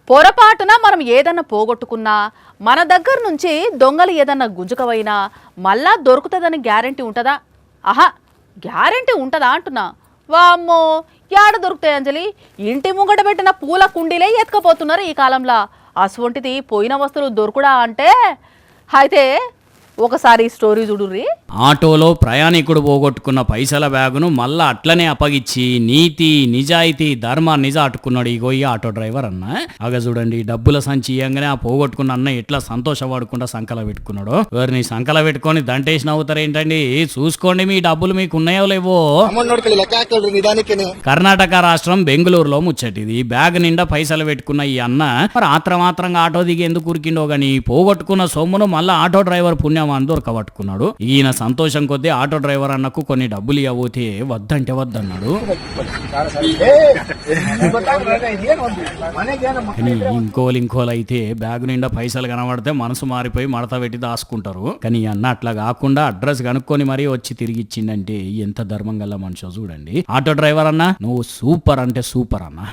పొరపాటున మనం ఏదన్నా పోగొట్టుకున్నా మన దగ్గర నుంచి దొంగలు ఏదన్నా గుంజుకవైనా మళ్ళా దొరుకుతుందని గ్యారెంటీ ఉంటుందా? ఆహా, గ్యారెంటీ ఉంటుందా అంటున్నా. వామ్మో, యాడ దొరుకుతాయి అంజలి? ఇంటి ముంగట పెట్టిన పూల కుండీలే ఎత్తుకపోతున్నారు ఈ కాలంలో. అసొంటిది పోయిన వస్తువులు దొరుకుడా అంటే అయితే ఒకసారి స్టోరీ చూడుర్రి. ఆటోలో ప్రయాణికుడు పోగొట్టుకున్న పైసల బ్యాగును మళ్ళా అట్లనే అప్పగిచ్చి నీతి నిజాయితీ ధర్మాన్ని అట్టుకున్నాడు ఈ గొయ్యి ఆటో డ్రైవర్ అన్న. అగ చూడండి, డబ్బుల సంచి ఇయ్యంగానే ఆ పోగొట్టుకున్న అన్న ఎట్లా సంతోషపడకుండా సంకల పెట్టుకున్నాడు. ఎవరిని సంకల పెట్టుకొని దంటేసి నవ్వుతారేంటండి? చూసుకోండి మీ డబ్బులు మీకు ఉన్నాయో లేవో. కర్ణాటక రాష్ట్రం బెంగళూరులో ముచ్చటిది. బ్యాగ్ నిండా పైసలు పెట్టుకున్న ఈ అన్న మరి ఆత్రమాత్రంగా ఆటో దిగి ఎందుకు ఉరికిండో గాని పోగొట్టుకున్న సొమ్మును మళ్ళా ఆటో డ్రైవర్ పుణ్యం అని దొరకబట్టుకున్నాడు. ఈయన సంతోషం కొద్దీ ఆటో డ్రైవర్ అన్నకు కొన్ని డబ్బులు ఇవ్వబోతే వద్దంటే వద్దన్నాడు. ఇంకోలు అయితే బ్యాగ్ నిండా పైసలు కనబడితే మనసు మారిపోయి మడత పెట్టి దాసుకుంటారు. కానీ అన్న అట్లా కాకుండా అడ్రస్ కనుక్కొని మరీ వచ్చి తిరిగి ఇచ్చిందంటే ఎంత ధర్మం గల మనిషో చూడండి. ఆటో డ్రైవర్ అన్న, నువ్వు సూపర్ అంటే సూపర్ అన్న.